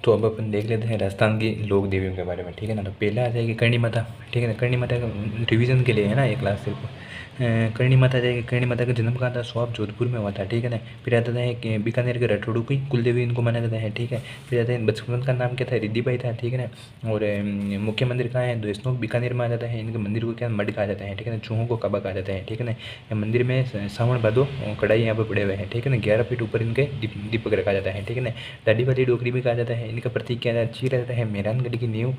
तो अब अपन देख लेते हैं राजस्थान की लोक देवियों के बारे में, ठीक है ना। तो पहले आ जाएगी करणी माता, ठीक है ना। करणी माता का रिवीजन के लिए है ना, एक क्लास सिर्फ। करणी माता जाएगी। करणी माता का जन्म कहाँ था? स्वाप जोधपुर में हुआ था, ठीक है ना। फिर आता है कि बीकानेर के रठौड़ों की कुल देवी इनको माना जाता है, ठीक है। फिर आता है बचपन का नाम क्या था? रिद्धिबाई था, ठीक है ना। और मुख्य मंदिर कहाँ है? देशनोक बीकानेर में आ जाता है। इनके मंदिर को क्या मड कहा जाता है, ठीक है ना। चूहों को कबा कहा जाता है, ठीक है ना। मंदिर में सावन भादो कढ़ाई यहाँ पर पड़े हुए हैं, ठीक है ना। 11 फीट ऊपर इनके दीपक रखा जाता है, ठीक है ना। दाढ़ी वाली डोकरी भी कहा जाता है। इनका प्रतीक क्या रहता है? मेहरानगढ़ की नींव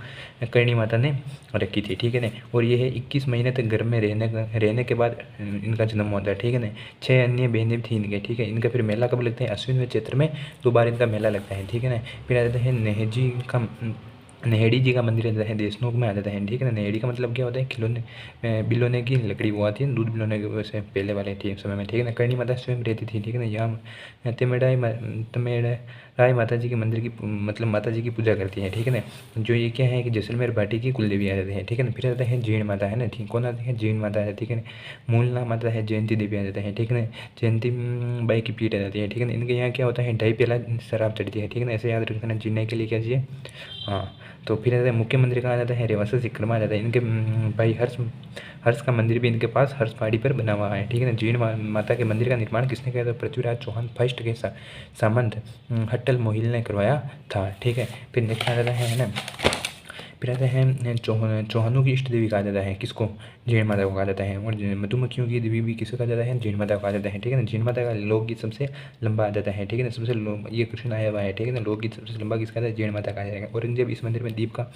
करणी माता ने रखी थी, ठीक है ना। और ये है 21 महीने तक घर में रहने के बाद इनका जन्म होता है, ठीक है ना। 6 अन्य बहनें थी इनके, ठीक है। इनका फिर मेला कब लगता है? अश्विन में चैत्र में 2 बार इनका मेला लगता है, ठीक है ना। फिर आ जाता है नेहड़ी जी का मंदिर रहता है, देशनोक में आ जाता है, ठीक है ना। नेहड़ी का मतलब क्या होता है? बिलोने की लकड़ी वो आती है, दूध बिलोने के वैसे पहले वाले समय में, ठीक है ना। करणी माता स्वयं रहती थी, ठीक है ना। यहाँ तमेड़ाई माता जी के मंदिर की मतलब माता जी की पूजा करती है, ठीक है ना। जो ये क्या है कि जैसलमेर भाटी की कुल देवी आ जाती है, ठीक है ना। फिर आता है जीण माता, है ना, ठीक। कौन आती है? जीण माता है, ठीक है ना। मूल नाम आता है जयंती देवी आ जाता है, ठीक है ना। जयंती बाई की पीठ आ जाती है, ठीक है ना। इनके यहाँ क्या होता है? ढाई प्याला शराब चढ़ती है, ठीक है ना। ऐसे याद रखना, जीने के लिए क्या चाहिए? हाँ। तो फिर आता है मुख्य मंदिर कहाँ आ जाता है? रेवासा सीकर में आ जाता है। इनके भाई हर्ष का मंदिर भी इनके पास हर्ष पहाड़ी पर बना हुआ है, ठीक है ना। जीण माता के मंदिर का निर्माण किसने किया था? पृथ्वीराज चौहान फर्स्ट के सामंत हट्टल मोहिल ने करवाया था, ठीक है। फिर नेक्स्ट आ जाता है ना। फिर आता है चौहानों की इष्ट देवी कहा जाता है किसको? जीण माता को कहा जाता है। और मधुमक्खियों की देवी भी किसे कहा जाता है? जीण माता को कहा जाता है, ठीक है ना। जीण माता का लोकगीत सबसे लंबा आ जाता है, ठीक है ना। ये क्वेश्चन आया हुआ है, ठीक है ना। लोकगीत सबसे लंबा किसका था? जीण माता का जाएगा। औरंगजेब इस मंदिर में दीपक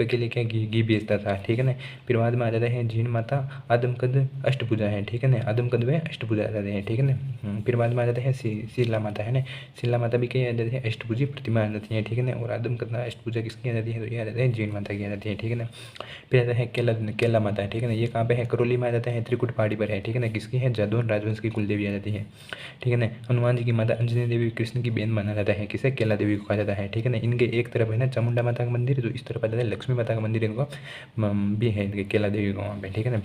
के लिए क्या घी बेचता था, ठीक है ना। फिर बाद में आ जाता है जीण माता आदमकद अष्टभुजा है, ठीक है ना। आदमकद व अष्टभुजा आ जाते हैं, ठीक है ना। फिर बाद में आ जाता है शीला माता, है ना। शीला माता भी क्या आ जाती है? अष्टभुजी प्रतिमा आ जाती है, ठीक है ना। और आदमकद अष्टभुजा किसकी आ जाती है? तो ये आ जाता है जीण माता की आ जाती है, ठीक है ना। फिर आता है केला माता, ठीक है ना। ये कहाँ पे है? करौली में आ जाता है, त्रिकुट पहाड़ी पर है, ठीक है ना। किसकी है? जादौन राजवंश की कुल देवी आ जाती है, ठीक है ना। हनुमान जी की माता अंजनी देवी कृष्ण की बेन माना जाता है, किसे? केला देवी को कहा जाता है, ठीक है ना। इनके एक तरफ है ना चामुंडा माता का मंदिर, जो इस तरफ आ जाता है लक्ष्मी माता का मंदिर इनको भी है इनके केला देवी को वहाँ पे, ठीक है ना।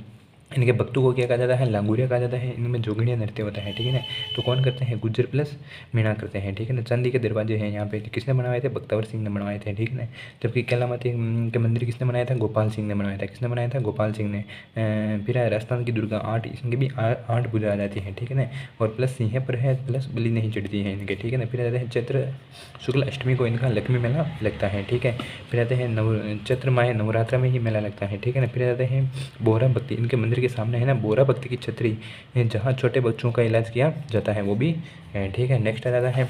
इनके भक्तों को क्या कहा जाता है? लांगुरिया कहा जाता है। इनमें जोगड़िया नृत्य होता है, ठीक है ना। तो कौन करते हैं? गुज्जर प्लस मीणा करते हैं, ठीक है ना। चांदी के दरवाजे हैं यहाँ पे, किसने बनवाए थे? बख्तावर सिंह ने बनवाए थे, ठीक है ना। जबकि कैलामती के मंदिर किसने बनाया था? गोपाल सिंह ने बनवाया था। किसने बनाया था? गोपाल सिंह ने। फिर है राजस्थान की दुर्गा 8, इनके भी 8 पूजा आ जाती है, ठीक है ना। और प्लस सिंह पर है, प्लस बलि नहीं चढ़ती है इनके, ठीक है ना। फिर आता है चैत्र शुक्ल अष्टमी को इनका लक्ष्मी मेला लगता है, ठीक है। फिर आते हैं चैत्र माह नवरात्रा में ही मेला लगता है, ठीक है ना। फिर आते हैं बोहरा भक्ति, इनके मंदिर के सामने है ना बोहरा भक्ति की छतरी, जहाँ छोटे बच्चों का इलाज किया जाता है वो भी है, ठीक है। नेक्स्ट आ जाता है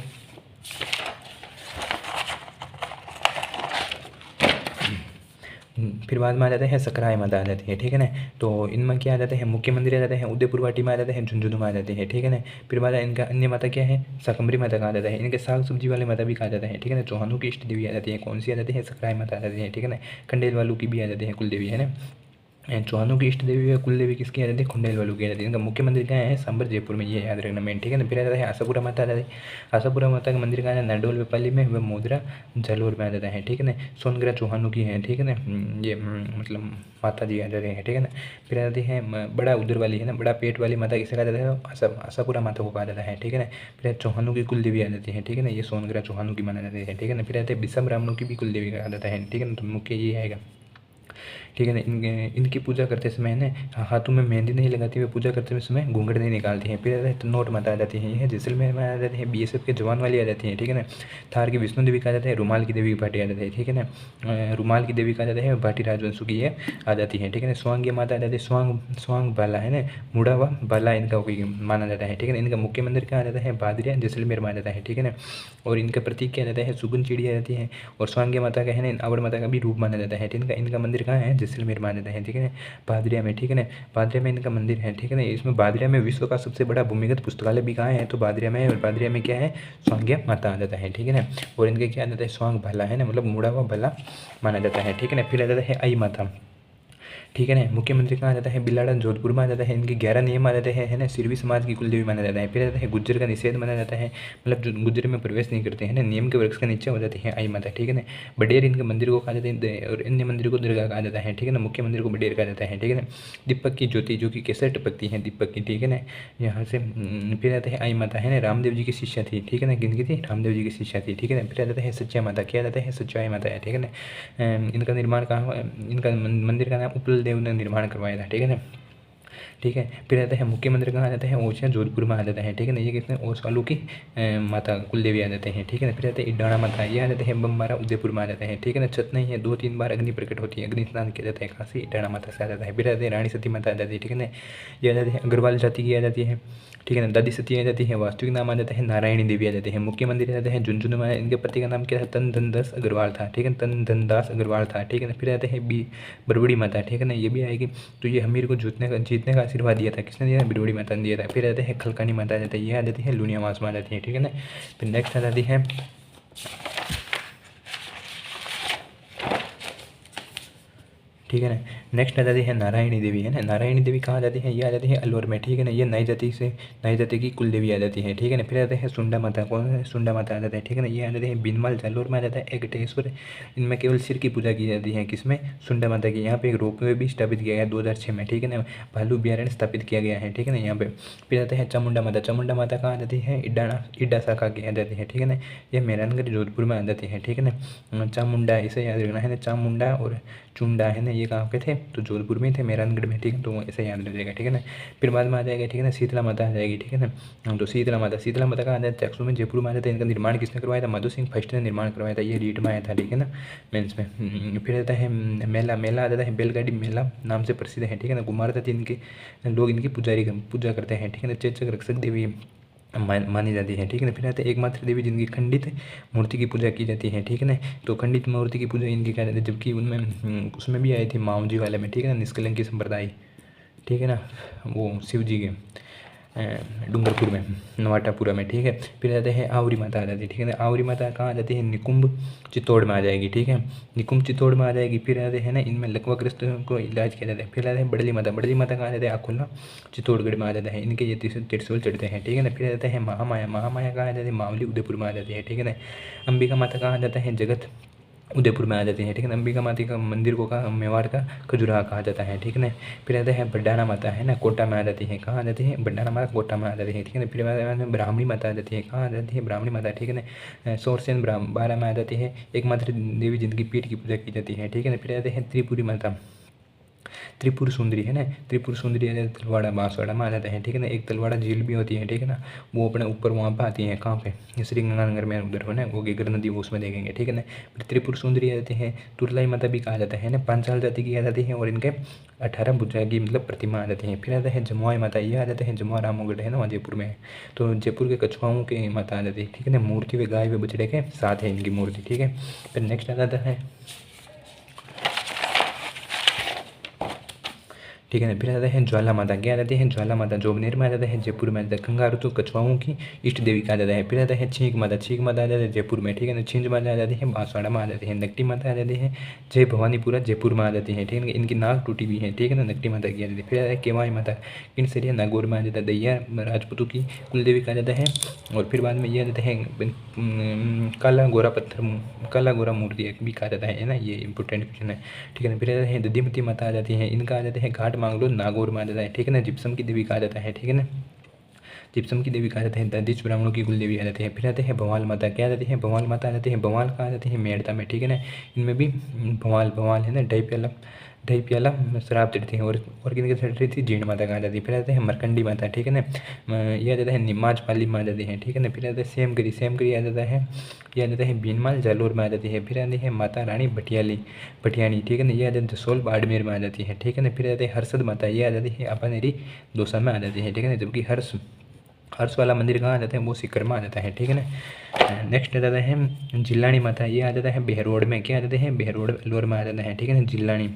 फिर बाद में आ जाते हैं सकराय माता आ जाती है, ठीक है ना। तो इनमें क्या आ जाते हैं? मुख्य मंदिर आ जाते हैं उदयपुर वाटी में आ जाते हैं, झुंझुनू में आ जाते हैं, ठीक है ना। फिर बाद इनका अन्य माता क्या है? शाकंभरी माता कहा जाता है। इनके साग सब्जी वाले माता भी कहा जाता है, ठीक है ना। चौहानों की इष्ट देवी आ जाती है, कौन सी आ जाती है? सकराय माता आ जाती है, ठीक है ना। कंडेल वालों की भी आ जाती है कुल देवी, है ना। चौहानों की इष्ट देवी है कुल देवी किसकी आ जाती है? खुंडेल वालों की आ जाती है। इनका मुख्य मंदिर कहाँ है? सांबर जयपुर में, ये याद रखना मेन, ठीक है ना। फिर आ जाता है आशापुरा माता आ जाती है। आशापुरा माता का मंदिर कहाँ है? नाडोल वेपाली में, वह मोदरा जालोर में आ जाता है, ठीक है ना। सोनगरा चौहानों की है, ठीक है ना। ये मतलब माता जी आ जाते हैं, ठीक है ना। फिर आ जाती है बड़ा उधर वाली है ना, बड़ा पेट वाली माता किसे कहा जाता है? आशापुरा माता को कहा जाता है, ठीक है ना। फिर चौहानों की कुल देवी आ जाती है, ठीक है ना। ये सोनगरा चौहानों की माना जाती है, ठीक है ना। फिर आते हैं बिसम ब्राह्मणों की भी कुल देवी कहा जाता है, ठीक है ना। तो मुख्य ये आएगा, ठीक है ना। इनकी पूजा करते समय ना हाथों में मेहंदी नहीं लगाती हुए पूजा करते समय घूंघट नहीं निकालती हैं। फिर तो नोट माता आ जाती है, ये जैसलमेर में आ जाती है, बीएसएफ के जवान वाली आ जाती है, ठीक है ना। थार की विष्णु देवी कहा जाता है, रुमाल की देवी भाटी आ जाती है, ठीक है ना। रुमाल की देवी कहा जाता है, भाटी राजवंशों की ये आ जाती है, ठीक है ना। स्वांग माता आ जाती है, स्वांग बाला है ना, मुड़ा व बाला इनका कोई माना जाता है, ठीक है ना। इनका मुख्य मंदिर कहाँ आ जाता है? बादरिया जैसलमेर में आ जाता है, ठीक है ना। और इनका प्रतीक क्या जाता है? सुगुन चिड़ी आ जाती है। और स्वांग्य माता का है ना आवड़ माता का भी रूप माना जाता है, ठीक है। इनका मंदिर कहाँ है? जैसलमेर में आ जाता है, ठीक है ना। बादरिया में, ठीक है ना। बादरिया में इनका मंदिर है, ठीक है ना। इसमें बादरिया में विश्व का सबसे बड़ा भूमिगत पुस्तकालय भी कहाँ है? तो बादरिया में है। और बादरिया में क्या है? स्वांग्य माता आ जाता है, ठीक है ना। और इनके क्या आ जाता है? स्वांग भला है ना, मतलब मुड़ा हुआ भला माना जाता है, ठीक है ना। फिर आ जाता है आई माता, ठीक है ना। मुख्यमंत्री कहाँ आ जाता है, बिलाड़ा जोधपुर में आ जाता है। इनके 11 नियम आ जाते हैं, है ना। सिरवी समाज की कुलदेवी माना जाता है। फिर आता है गुज्जर का निषेध माना जाता है, मतलब जो गुज्जर में प्रवेश नहीं करते हैं ना, नियम के वृक्ष के नीचे हो जाती है आई माता, ठीक है ना। बडेर इनके मंदिर को कहा जाता है और अन्य मंदिर को दरगाह कहा जाता है, ठीक है ना। मुख्य मंदिर को बडेर कहा जाता है, ठीक है ना। दीपक की ज्योति जो कि कैसे टपकती है दीपक की, ठीक है ना। यहाँ से फिर आता है आई माता, है ना, रामदेव जी की शिष्या थी, ठीक है ना। किनकी थी, रामदेव जी की शिष्या थी, ठीक है ना। फिर आ जाता है सच्चा माता, क्या जाता है, सच्चाई माता है, ठीक है ना। इनका निर्माण कहाँ हुआ, इनका मंदिर का नाम उपल देव ने निर्माण करवाया था, ठीक है ना। ठीक है। फिर आता है मुख्य मंदिर कहाँ आ जाता है, ओछा जोधपुर में आ जाता है, ठीक है ना। ये कितने ओसालू की माता कुलदेवी आ जाते हैं, ठीक है ना। फिर आते हैं इडाणा माता, ये आ जाते हैं बम्बारा उदयपुर में आ जाते हैं, ठीक है ना। छत नहीं है, 2-3 बार अग्नि प्रकट होती है, अग्नि स्नान किया जाता है, कहाँ से, इडाणा माता से आ जाता है। फिर आते हैं रानी सती माता आ जाती है, ठीक है ना। ये आ जाती है अग्रवाल जाति की आ जाती है, ठीक है ना। दादी सती आ जाती है, वास्तविक नाम आ जाता है नारायणी देवी आ जाती है। मुख्य मंदिर आ जाते हैं झुंझुनू में, इनके पति का नाम क्या था, तन धनदास अग्रवाल था, ठीक है, तन धनदास अग्रवाल था, ठीक है ना। फिर आते हैं बी बरबड़ी माता, ठीक है ना, ये भी आएगी। तो ये हमीर को जीतने का आशीर्वाद दिया था, किसने दिया, बरबड़ी माता ने दिया था। फिर आते हैं खलकानी माता आ जाती है, ये आ जाती है लुनियावास में आ जाती है, ठीक है ना। फिर नेक्स्ट आ जाती है, ठीक है ना। नेक्स्ट आ जाती है नारायणी देवी, है ना। नारायणी देवी कहाँ जाती है, ये आ जाती है अलवर में, ठीक है ना। ये नई जाति की कुल देवी आ जाती है, ठीक है ना। फिर आते हैं सुंडा माता, कौन है, सुंडा माता आ जाता है, ठीक है ना। ये आ जाते हैं बिनमाल जालोर में आ जाता है एकटेश्वर, इनमें केवल सिर की पूजा की जाती है, किसमें, सुंडा माता की। यहाँ पे एक रोपवे भी स्थापित किया गया 2006 में, ठीक है ना। भालू अभ्यारण्य स्थापित किया गया है, ठीक है ना, यहाँ पे। फिर आते हैं चामुंडा माता, चामुंडा माता कहाँ आ जाती है, इड्डा शाखा की आ जाती है, ठीक है ना। ये मेहरानगढ़ जोधपुर में आ जाती है, ठीक है ना। चामुंडा इसे याद रखना है ना, चामुंडा और चुंडा, है ना, ये कहाँ पे थे, तो जोधपुर में थे, मेहरानगढ़ में, ठीक है, तो ऐसे याद रखिएगा, ठीक है ना। फिर बाद में आ जाएगा, ठीक है ना, शीतला माता आ जाएगी, ठीक है ना। तो शीतला माता का आ जाता है चक्षु में, जयपुर में आ जाता है। इनका निर्माण किसने करवाया था, माधो सिंह फर्स्ट ने निर्माण करवाया था, ये रीट में आया था, ठीक है ना, मेंस में। फिर आता है मेला आ जाता है, बैलगाड़ी मेला नाम से प्रसिद्ध है, ठीक है ना। कुमार जाति इनके लोग इनकी पूजा करते हैं, ठीक है ना। चेचक रक्षक देवी मानी जाती है, ठीक है ना। फिर आते हैं एकमात्र देवी जिनकी खंडित मूर्ति की पूजा की जाती है, ठीक है ना। तो खंडित मूर्ति की पूजा इनकी क्या जाती है, जबकि उनमें उसमें भी आई थी माऊजी वाले में, ठीक है ना, निष्कलंकी संप्रदाय, ठीक है ना, वो शिव जी के डूंगरपुर में, नवाटापुरा में, ठीक है। फिर जाते हैं आवरी माता आ जाती है, ठीक है ना। आवरी माता कहाँ आ जाती है, निकुंभ चित्तौड़ में आ जाएगी, ठीक है, निकुंभ चित्तौड़ में आ जाएगी। फिर आते हैं ना, इनमें लकवाग्रस्त को इलाज किया जाता है। फिर आते हैं बड़ली माता कहाँ आ जाते हैं, अकोला चित्तौड़गढ़ में आ जाता है, इनके ये त्रिशूल चढ़ते हैं, ठीक है ना। फिर आते हैं महामाया कहाँ आ जाती है, मावली उदयपुर में आ जाती है, ठीक है ना। अंबिका माता कहाँ आ जाता है, जगत उदयपुर में आ जाती है, ठीक है ना। अंबिका माता का मंदिर को कहा मेवाड़ का खजुराहा कहा जाता है, ठीक है ना। फिर आता है बड्डाना माता, है ना, कोटा में आ जाती है, कहाँ आ जाती है, बड्डाना माता कोटा में आ जाती है, ठीक है ना। फिर ब्राह्मणी माता आ जाती है, कहाँ आ जाती है, ब्राह्मणी माता, ठीक है ना। सोरसेन बारा में आ जाती है, एकमात्र देवी जिनकी पीठ की पूजा की जाती है, ठीक है ना। फिर आते हैं त्रिपुरी माता, त्रिपुर सुंदरी, है ना, त्रिपुर सुंदरी तलवाड़ा बांसवाड़ा में आ जाता है, ठीक है ना। एक तलवाड़ा झील भी होती है, ठीक है ना, वो अपने ऊपर वहाँ पर आती है, कहाँ पे, श्रीगंगानगर में उधर है ना, वो गेगर नदी वो उसमें देखेंगे, ठीक है ना। फिर त्रिपुर सुंदरी आ जाती है, तुरलाई माता भी कहा जाता है ना, पांचाल जाति की आ जाती है, और इनके 18 भुजा की मतलब प्रतिमा आ जाती है। फिर आता है जमुआई माता, ये आ जाते हैं जमुआ रामोगढ़, है ना, वहाँ जयपुर में, तो जयपुर के कछुआओं की माता आ जाती है, ठीक है ना। मूर्ति व गाय व बछड़े के साथ है इनकी मूर्ति, ठीक है। फिर नेक्स्ट आ जाता है, ठीक है ना। फिर आते हैं ज्वाला माता, क्या आ जाती है, ज्वाला माता जोबनेर में आ जाता है, जयपुर में आ जाता है। कंगारू तो कछुआओं की इष्ट देवी कहा जाता है। फिर आता है छींक माता आ जाता है जयपुर में, ठीक है ना। छिंज माता आ जाती है बांसवाड़ा में आ जाती है। नकटी माता आ जाती है जय भवानीपुरा जयपुर में आ जाती है, ठीक है। इनकी नाक टूटी हुई है, ठीक है ना, नकटी माता की आ जाती है। फिर आता है केवाई माता, किनसरिया नागौर में आ जाता है। दैया राजपूतों की कुलदेवी कहा जाता है। और फिर बाद में ये आ जाता है काला गोरा मूर्ति भी कहा जाता है ना, ये इंपॉर्टेंट क्वेश्चन है, ठीक है ना। फिर आता है दधिमती माता आ जाती है, इनका आ जाते हैं घाट मांगलो नागौर में आ जाता है, ठीक है ना। जिप्सम की देवी कहा जाता है, ठीक है ना, जिप्सम की देवी कहा जाता है। दधिच ब्राह्मणों की कुल देवी आ जाती है। फिर आते हैं भवाल माता, क्या आ जाती है, भवाल माता आ जाती है। भवाल कहा जाती है मेड़ता में, ठीक है ना। इनमें भी भवाल है ना, ढाई प्याला शराब चढ़ती है। और किनके चढ़ रही थी, जीण माता कहा जाती है। फिर आते हैं मरकंडी माता, ठीक है ना, ये आ जाता है निमाज पाली में आ जाती है, ठीक है ना। फिर आता है सेमगरी आ जाता है, ये आ जाता है बीनमाल जालोर में आ जाती है। फिर आती है माता रानी भटियानी, ठीक है ना, ये आ जाती है जसोल बाड़मेर में आ जाती है, ठीक है ना। फिर आते हैं हर्षद माता, ये आ जाती है अपानेरी दौसा में आ जाती है, ठीक है ना। जबकि हर्ष वाला मंदिर कहाँ आ जाता है, वो सीकर में आ जाता है, ठीक है ना। नेक्स्ट आ जाता है जिलानी माता, ये आ जाता है बहरोड में, क्या आ जाते हैं, बहरोड अलवर में आ जाता है, ठीक है ना, जिलानी,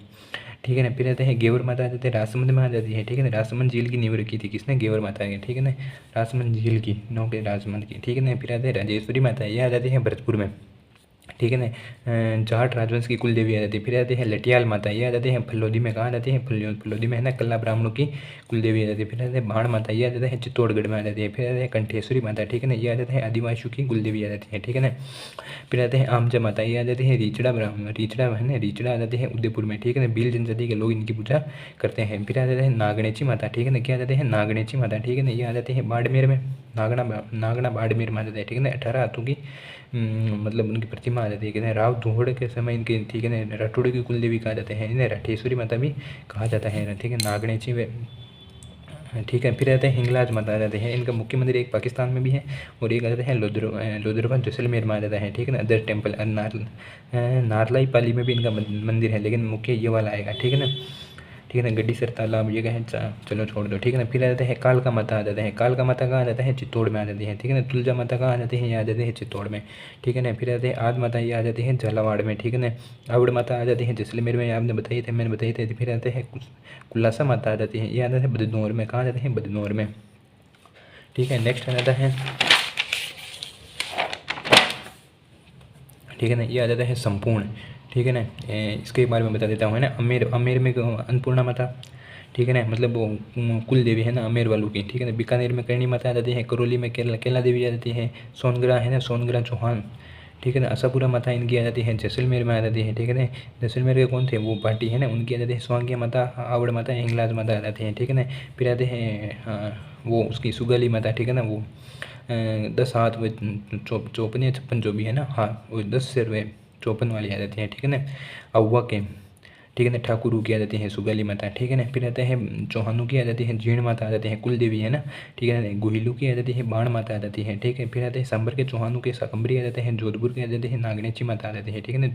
ठीक है ना। फिर आते हैं गेवर माता आ जाते हैं, राजसमंद में आ जाती है, ठीक है ना। राजसमंद झील की नींव रखी थी किसने, गेवर माता ने, ठीक है ना। राजसमंद झील की नौ के राजसमंद की, ठीक है ना। फिर आते हैं राजेश्वरी माता, ये आ जाती है भरतपुर में, ठीक है ना। जाट राजवंश की कुल देवी आ जाती है। फिर आते हैं लटियाल माता, ये आ जाते हैं फलोदी में। कहाँ जाती है? फलोदी में है ना, कल्ला ब्राह्मणों की कुल देवी आ जाती है। फिर आते हैं बाण माता, ये आ जाते हैं चित्तौड़गढ़ में आ जाती है। फिर आते हैं कंठेश्वरी माता, ठीक है ना, ये आ जाते हैं आदिवासियों की कुल देवी आ जाती है, ठीक है ना। फिर आते हैं आमजा माता, ये आ जाती है रीचड़ा ब्राह्मण, रीचड़ा है ना, रीचड़ा आ जाते हैं उदयपुर में, ठीक है ना। भील जनजाति के लोग इनकी पूजा करते हैं। फिर आ जाते हैं नागणेची माता, ठीक है ना, क्या आ जाते हैं? नागणेची माता, ठीक है ना, ये आ जाते हैं बाड़मेर में, नागना बाड़मेर में आ जाते हैं, ठीक है ना। 18 हाथों की मतलब उनकी प्रतिमा आ जाती है, कहते हैं राव धुहड़ के समय इनके, ठीक है ना, राठौड़ की कुल देवी कहा जाते हैं, इन्हें राठेश्वरी माता भी कहा जाता है, ठीक है, नागणेची वे, ठीक है। फिर आते हैं हिंगलाज माता आ जाते हैं, इनका मुख्य मंदिर एक पाकिस्तान में भी है और एक आ जाता है लोधरवा जैसलमेर में आ जाता है, ठीक है ना। अदर टेम्पल नारलाई पाली में भी इनका मंदिर है, लेकिन मुख्य ये वाला आएगा, ठीक है ना। ठीक है ना, गड्डी सर तालाब ये कहें, चलो छोड़ दो, ठीक है ना। फिर आ जाते हैं कालका माता आ जाते हैं, कालका माता कहाँ आ जाता है? चित्तौड़ में आ जाती है, ठीक है ना। तुलजा माता कहाँ आ जाती है? ये आ जाते हैं चित्तौड़ में, ठीक है ना। फिर आते हैं आद माता, ये आ जाती है झालावाड़ में, ठीक है ना। आवड़ माता आ जाती है जैसलमेर में, आपने बताई थे, मैंने बताई थे। फिर आते हैं कुल्लासा माता आ जाती है, ये आ जाते हैं बदनौर में, कहाँ जाते हैं? बदनौर में, ठीक है। नेक्स्ट आ जाता है, ठीक है ना, ये आ जाता है संपूर्ण, ठीक है ना। इसके बारे में बता देता हूँ, है ना। अमेर, अमेर में अन्नपूर्णा माता, ठीक है ना, मतलब वो कुल देवी है ना अमेर वालों की, ठीक है ना। बीकानेर में करणी माता आ जाती है, करौली में केला देवी आ जाती है, सोनगढ़ा है ना, सोनगढ़ा चौहान, ठीक है ना। आशापुरा माता इनकी आ जाती है, जैसलमेर में आ जाती है, ठीक है ना। जैसलमेर के कौन थे? वो पार्टी है ना, उनकी आ जाती है स्वांगिया माता, आवड़ माता, हिंगलाज माता आ जाती है, ठीक है ना। फिर आते हैं वो उसकी सुगाली माता, ठीक है ना, वो 10 हाथ व 54 या 56 जो भी है ना, हाँ वो 10 सिर व 54 वाली आ जाती है, ठीक है ना। अव्वा के, ठीक है ना, ठाकुरों की आ जाती है सुगाली माता, ठीक है ना। फिर आते हैं चौहानों की आ जाती है जीण माता आ जाती है, कुल देवी है ना, ठीक है ना। गुहिलू की आ जाती है बाण माता आ जाती है, ठीक है। फिर आते हैं सांबर के चौहानों के शाकंभरी आ जाते हैं, जोधपुर के आ जाते हैं नागनेची माता आ जाती है, ठीक है ना।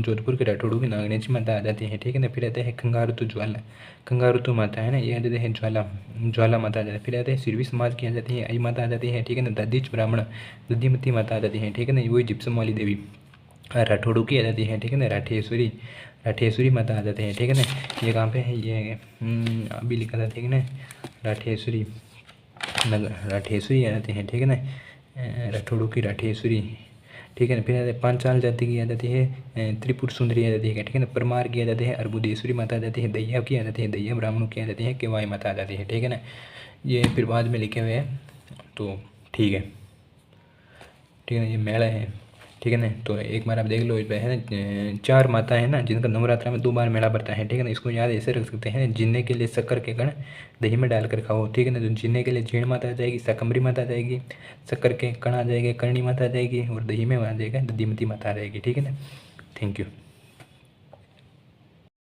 जोधपुर के राठौड़ों की नागनेची माता आ जाती है, ठीक है ना। फिर आते हैं खंगारुतु माता है ना, ये आ जाते हैं ज्वाला माता आ जाती है। फिर आते हैं सिरवी समाज की आ जाती है आई माता आ जाती है, ठीक है ना। दधीच ब्राह्मण दधिमती माता आ जाती है, ठीक है ना, वही जिप्सम वाली देवी राठौड़ों की आ जाती है, ठीक है ना। राठेश्वरी माता आ जाते हैं, ठीक है ना। ये कहाँ पे है? ये अभी लिखा था, ठीक है ना, राठेश्वरी राठेश्वरी आ जाते हैं, ठीक है ना। राठौड़ों की राठेश्वरी, ठीक है ना। फिर पांचाल जाति की आ जाती है, त्रिपुर सुंदरी आ जाती है, ठीक है ना। परमार की आ जाती है, अर्बुदेश्वरी माता आ जाती है, दैया की आ जाती है, दैया ब्राह्मणों की आ जाती है, केवाई माता आ जाती है, ठीक है ना। ये फिर बाद में लिखे हुए हैं, तो ठीक है, ठीक है ना। ये मेला है, ठीक है ना। तो एक बार आप देख लो, इस पर है ना 4 माता है ना जिनका नवरात्रा में 2 बार मेला पड़ता है, ठीक है ना। इसको याद ऐसे रख सकते हैं, जीने के लिए शक्कर के कण दही में डालकर खाओ, ठीक है ना। तो जीने के लिए जीण माता आ जाएगी, शाकंभरी माता आ जाएगी, शक्कर के कण आ जाएंगे, करणी माता आ जाएगी, और दही में आ जाएगा दधीमती माता आ जाएगी, ठीक है ना। Thank you.